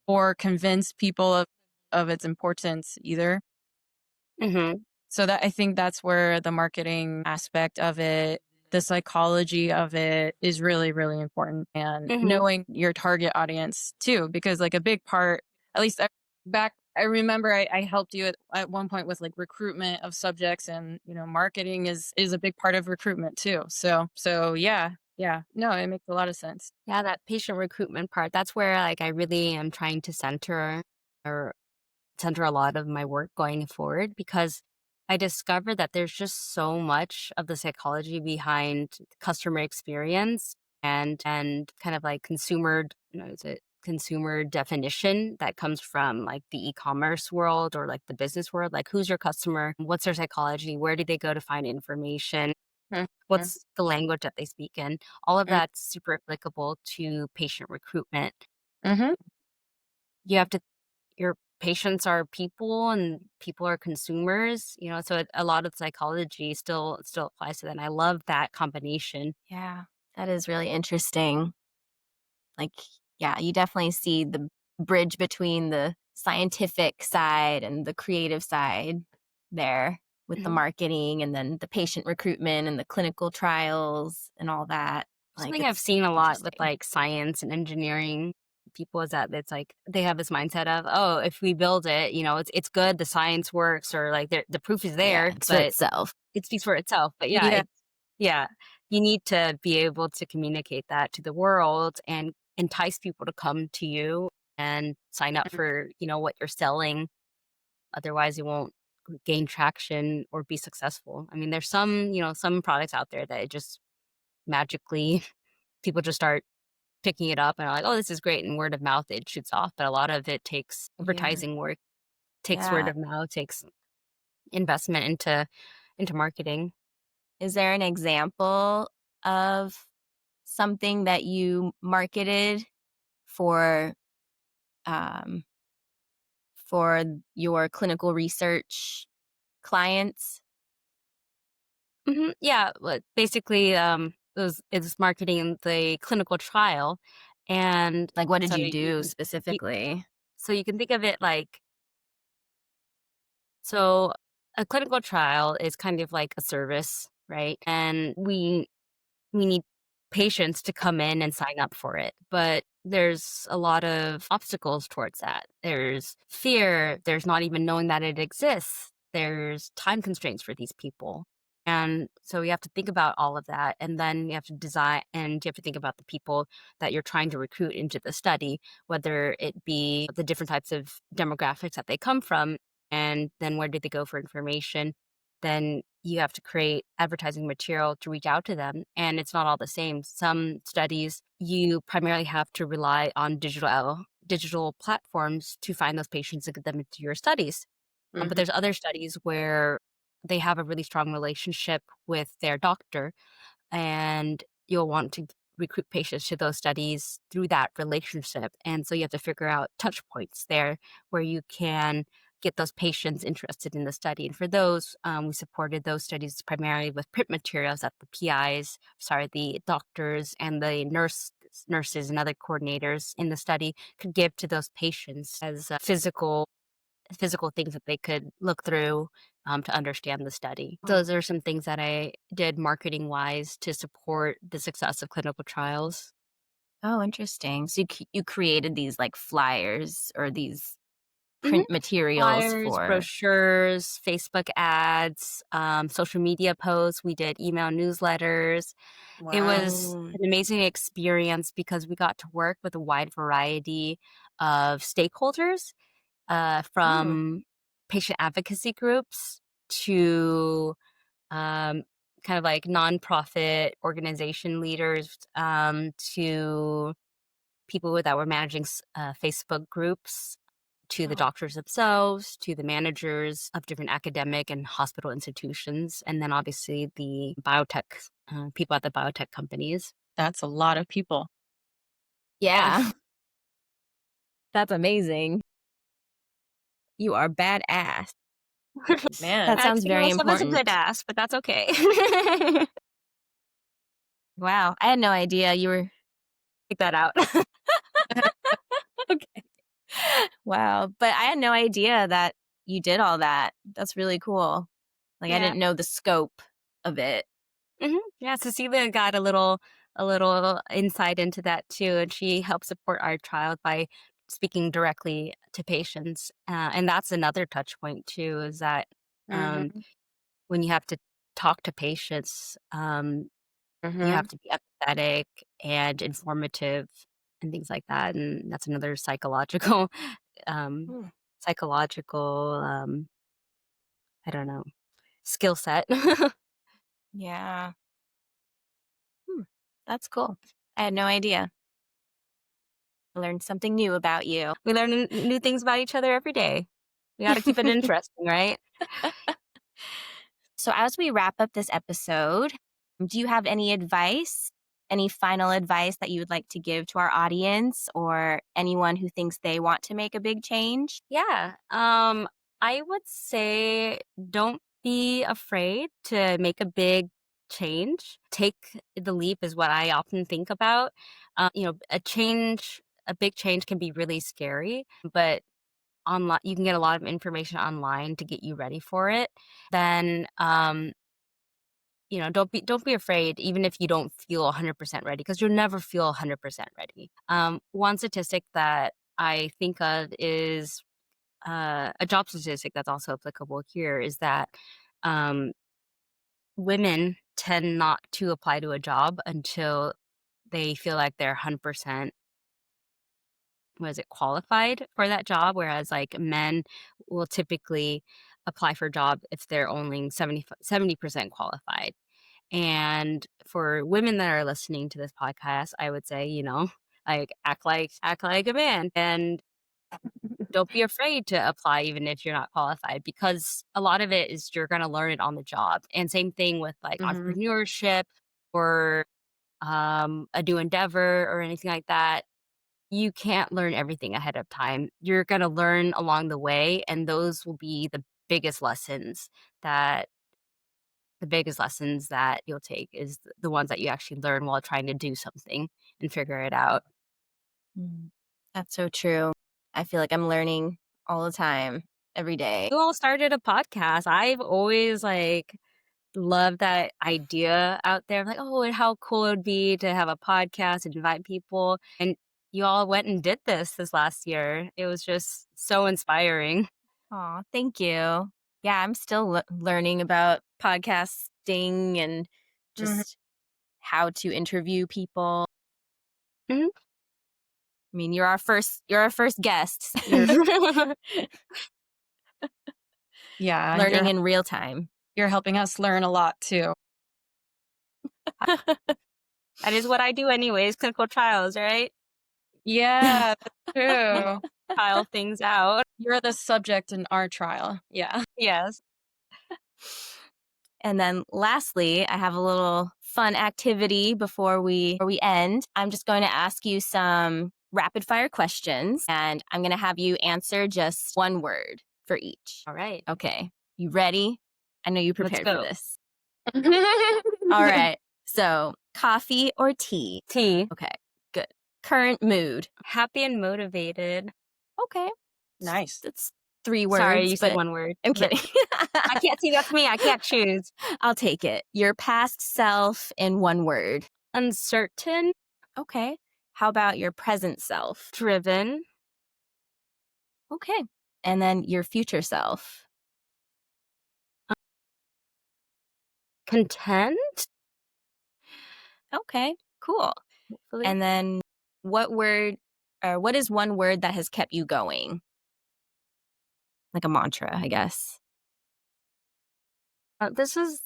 or convince people of its importance either. So that I think that's where the marketing aspect of it, the psychology of it is really, really important. And knowing your target audience too, because like a big part, at least I remember I helped you at one point with like recruitment of subjects and, marketing is a big part of recruitment too. So yeah. No, it makes a lot of sense. Yeah, that patient recruitment part, that's where like I really am trying to center a lot of my work going forward because I discovered that there's just so much of the psychology behind customer experience and kind of like consumer definition that comes from like the e-commerce world or like the business world. Like who's your customer? What's their psychology? Where do they go to find information? What's the language that they speak in? All of that's super applicable to patient recruitment. You have to your patients are people and people are consumers, so a lot of psychology still applies to that. And I love that combination. Yeah, that is really interesting. Like, yeah, you definitely see the bridge between the scientific side and the creative side there with the marketing and then the patient recruitment and the clinical trials and all that. Something I've seen a lot with like science and engineering people is that it's like they have this mindset of, oh, if we build it, it's good, the science works, or like the proof is there, it's for but itself. it speaks for itself. But yeah, you need to be able to communicate that to the world and entice people to come to you and sign up for, what you're selling. Otherwise, you won't gain traction or be successful. I mean, there's some products out there that it just magically people just start picking it up and are like, oh, this is great. And word of mouth, it shoots off. But a lot of it takes advertising work, takes word of mouth, takes investment into marketing. Is there an example of something that you marketed for your clinical research clients? Yeah, basically, it's marketing the clinical trial, and Like, what did so you do specifically? So you can think of it like, so a clinical trial is kind of like a service, right? And we need patients to come in and sign up for it. But there's a lot of obstacles towards that. There's fear. There's not even knowing that it exists. There's time constraints for these people. And so you have to think about all of that. And then you have to design and you have to think about the people that you're trying to recruit into the study, whether it be the different types of demographics that they come from, and then where do they go for information. Then you have to create advertising material to reach out to them. And it's not all the same. Some studies, you primarily have to rely on digital platforms to find those patients and get them into your studies. But there's other studies where they have a really strong relationship with their doctor, and you'll want to recruit patients to those studies through that relationship. And so you have to figure out touch points there where you can get those patients interested in the study. And for those, we supported those studies primarily with print materials that the doctors and the nurses and other coordinators in the study could give to those patients as physical things that they could look through to understand the study. Those are some things that I did marketing wise to support the success of clinical trials. Oh, interesting. So you created these like flyers or these print materials Flyers, for brochures, Facebook ads, social media posts. We did email newsletters. It was an amazing experience because we got to work with a wide variety of stakeholders, from patient advocacy groups to kind of like nonprofit organization leaders, to people that were managing Facebook groups, to the doctors themselves, to the managers of different academic and hospital institutions, and then obviously the biotech people at the biotech companies. That's a lot of people. Yeah. That's amazing. You are badass. Man, that sounds very important. Someone's a good ass, but that's okay. Wow, I had no idea you were. Take that out. Okay. Wow, but I had no idea that you did all that. That's really cool. Like, I didn't know the scope of it. Yeah, Cecilia got a little insight into that too, and she helped support our trial by speaking directly to patients. And that's another touch point too, is that when you have to talk to patients, you have to be empathetic and informative and things like that. And that's another psychological, I don't know, skill set. Yeah. That's cool. I had no idea. I learned something new about you. We learn new things about each other every day. We got to keep it interesting, right? So as we wrap up this episode, do you have any advice, any final advice that you would like to give to our audience or anyone who thinks they want to make a big change? Yeah. I would say don't be afraid to make a big change. Take the leap is what I often think about. A big change can be really scary, but online you can get a lot of information online to get you ready for it. Then don't be afraid, even if you don't feel 100% ready, because you'll never feel 100% ready. One statistic that I think of is a job statistic that's also applicable here is that um, women tend not to apply to a job until they feel like they're 100% qualified for that job, whereas like men will typically apply for a job if they're only 70% qualified. And for women that are listening to this podcast, I would say, like act like a man, and don't be afraid to apply even if you're not qualified, because a lot of it is you're going to learn it on the job. And same thing with like entrepreneurship or a new endeavor or anything like that. You can't learn everything ahead of time. You're going to learn along the way, and those will be biggest lessons that the biggest lessons that you'll take is the ones that you actually learn while trying to do something and figure it out. That's so true. I feel like I'm learning all the time, every day. You all started a podcast. I've always loved that idea out there. Like, oh, and how cool it would be to have a podcast and invite people. And you all went and did this last year. It was just so inspiring. Aw, thank you. Yeah, I'm still learning about podcasting and just how to interview people. I mean, you're our first guest. Yeah, learning in real time. You're helping us learn a lot too. That is what I do anyways, clinical trials, right? Yeah, that's true. Trial things out. You're the subject in our trial. Yeah. Yes. And then lastly, I have a little fun activity before we end. I'm just going to ask you some rapid fire questions, and I'm going to have you answer just one word for each. All right. Okay. You ready? I know you prepared for this. All All right. So, coffee or tea? Tea. Okay. Good. Current mood? Happy and motivated. Okay. Nice. That's 3 words. Sorry, you said but one word. I'm kidding. I can't see. That's me. I can't choose. I'll take it. Your past self in 1 word. Uncertain. Okay. How about your present self? Driven. Okay. And then your future self? Content. Okay. Cool. Hopefully. And then what is 1 word that has kept you going? Like a mantra, I guess. This is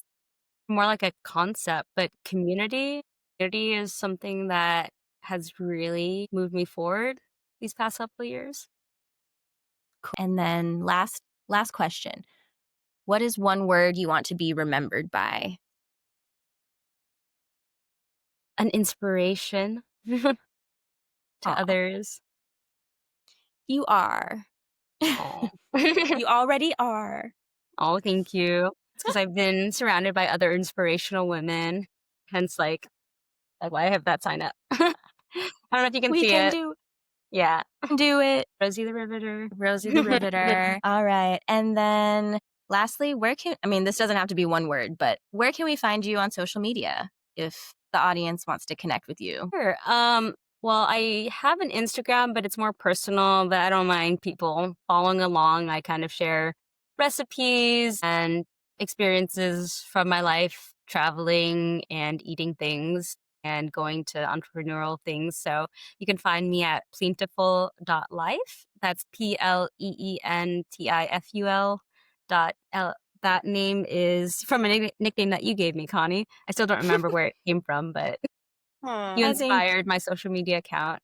more like a concept, but community. Community is something that has really moved me forward these past couple of years. Cool. And then last question. What is 1 word you want to be remembered by? An inspiration to Aw. others. You are. Oh. You already are. Oh, thank you. It's because I've been surrounded by other inspirational women. Hence, like why I have that sign up. I don't know if you can We see can it. Yeah. do it. Rosie the Riveter. Rosie the Riveter. All right. And then lastly, this doesn't have to be 1 word, but where can we find you on social media if the audience wants to connect with you? Sure. Well, I have an Instagram, but it's more personal, but I don't mind people following along. I kind of share recipes and experiences from my life, traveling and eating things and going to entrepreneurial things. So you can find me at plentiful.life. That's PLEENTIFUL. That name is from a nickname that you gave me, Connie. I still don't remember where it came from, but you inspired my social media account.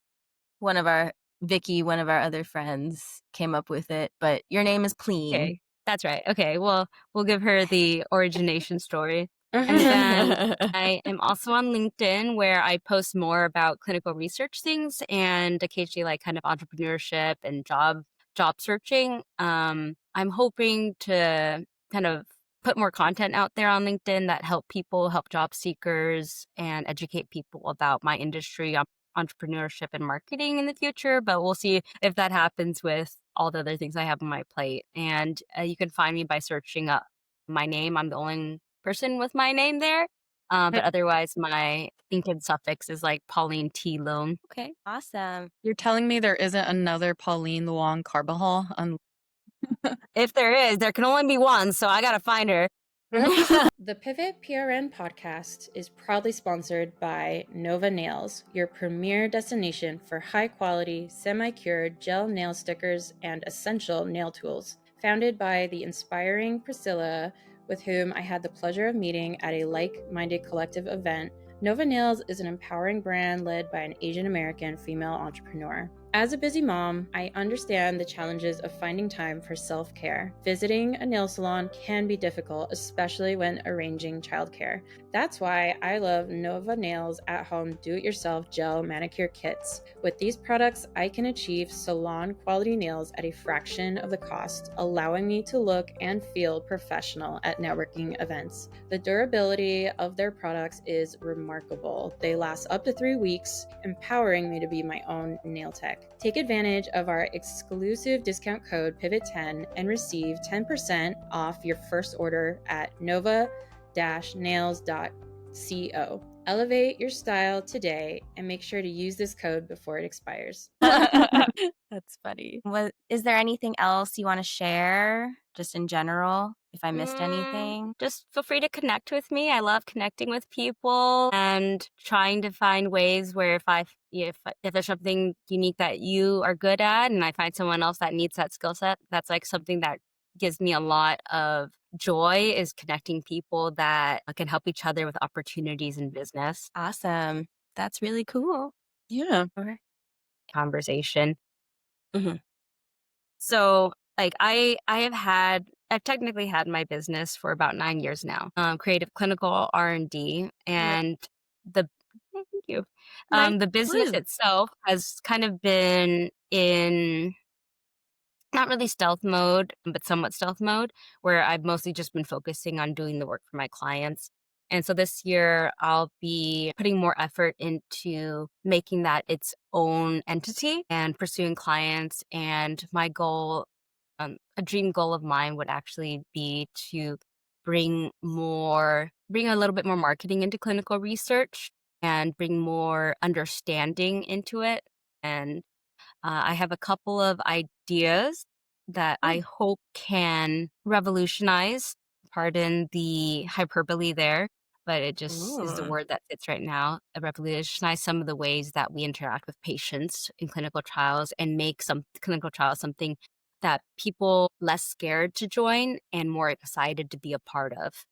One of our other friends came up with it, but your name is Pleen. Okay, that's right. Okay, well, we'll give her the origination story. And then I am also on LinkedIn, where I post more about clinical research things and occasionally like kind of entrepreneurship and job searching. I'm hoping to kind of put more content out there on LinkedIn that help job seekers, and educate people about my industry, entrepreneurship and marketing in the future. But we'll see if that happens with all the other things I have on my plate. And you can find me by searching up my name. I'm the only person with my name there. But otherwise, my LinkedIn suffix is like Pauline T. Luong. Okay, awesome. You're telling me there isn't another Pauline Luong Carbajal on If there is, there can only be one, so I gotta find her. The Pivot PRN Podcast is proudly sponsored by Nova Nails, your premier destination for high-quality, semi-cured gel nail stickers and essential nail tools. Founded by the inspiring Priscilla, with whom I had the pleasure of meeting at a like-minded collective event, Nova Nails is an empowering brand led by an Asian American female entrepreneur. As a busy mom, I understand the challenges of finding time for self-care. Visiting a nail salon can be difficult, especially when arranging childcare. That's why I love Nova Nails at-home do-it-yourself gel manicure kits. With these products, I can achieve salon-quality nails at a fraction of the cost, allowing me to look and feel professional at networking events. The durability of their products is remarkable. They last up to 3 weeks, empowering me to be my own nail tech. Take advantage of our exclusive discount code PIVOT10 and receive 10% off your first order at nova-nails.co. Elevate your style today and make sure to use this code before it expires. That's funny. Is there anything else you want to share, just in general, if I missed anything? Just feel free to connect with me. I love connecting with people and trying to find ways where if there's something unique that you are good at and I find someone else that needs that skill set, that's like something that gives me a lot of joy, is connecting people that can help each other with opportunities in business. Awesome. That's really cool. Yeah. Okay. Conversation. Mm-hmm. So like I've technically had my business for about 9 years now. Creative clinical R&D, and thank you. The business itself has kind of been in not really stealth mode, but somewhat stealth mode, where I've mostly just been focusing on doing the work for my clients. And so this year I'll be putting more effort into making that its own entity and pursuing clients. And my goal, a dream goal of mine, would actually be to bring a little bit more marketing into clinical research and bring more understanding into it. And I have a couple of ideas that I hope can revolutionize, pardon the hyperbole there, but it just is the word that fits right now, revolutionize some of the ways that we interact with patients in clinical trials and make some clinical trials something that people less scared to join and more excited to be a part of.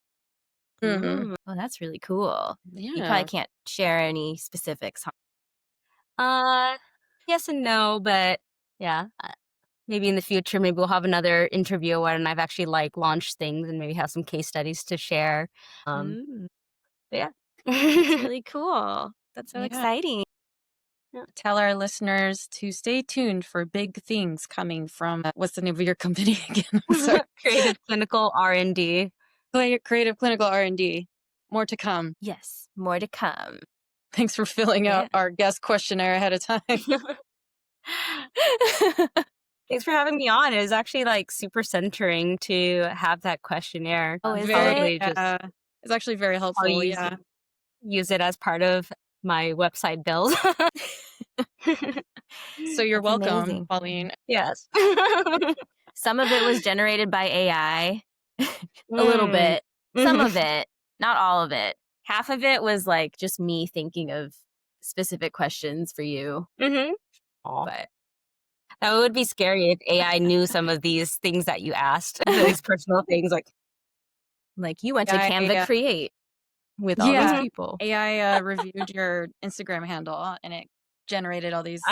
Mm-hmm. Well, that's really cool. Yeah. You probably can't share any specifics, huh? Yes and no, but yeah, maybe in the future, maybe we'll have another interview when I've actually launched things and maybe have some case studies to share. But yeah, that's really cool. That's so exciting. Tell our listeners to stay tuned for big things coming from, what's the name of your company again? I'm sorry. Creative Clinical R&D. Creative Clinical R&D. More to come. Yes, more to come. Thanks for filling out our guest questionnaire ahead of time. Thanks for having me on. It was actually super centering to have that questionnaire. Oh, is it? It's actually very helpful. Use it as part of my website build. So you're welcome, amazing. Pauline. Yes. Some of it was generated by AI. A little bit. Some of it. Not all of it. Half of it was just me thinking of specific questions for you. Mm-hmm. But that would be scary if AI knew some of these things that you asked, these personal things. Like you went to Canva Create with all these people. AI reviewed your Instagram handle and it generated all these.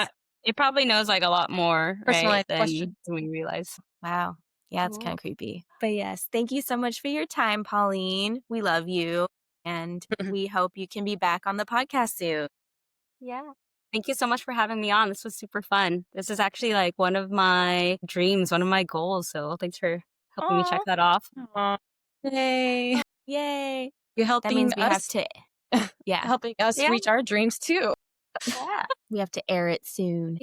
It probably knows a lot more personalized than questions we realize. Wow. Yeah, it's kind of creepy. But yes, thank you so much for your time, Pauline. We love you. And we hope you can be back on the podcast soon. Yeah. Thank you so much for having me on. This was super fun. This is actually one of my dreams, one of my goals. So thanks for helping me check that off. Aww. Yay. Yay. You're helping that means we us. Have to, helping us reach our dreams too. Yeah. We have to air it soon.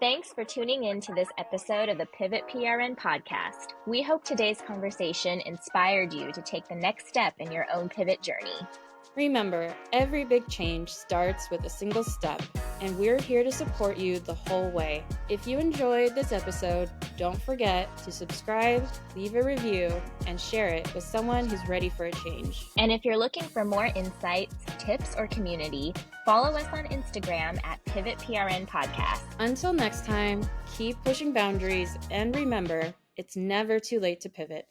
Thanks for tuning in to this episode of the Pivot PRN Podcast. We hope today's conversation inspired you to take the next step in your own pivot journey. Remember, every big change starts with a single step, and we're here to support you the whole way. If you enjoyed this episode, don't forget to subscribe, leave a review, and share it with someone who's ready for a change. And if you're looking for more insights, tips, or community, follow us on Instagram at Pivot PRN Podcast. Until next time, keep pushing boundaries, and remember, it's never too late to pivot.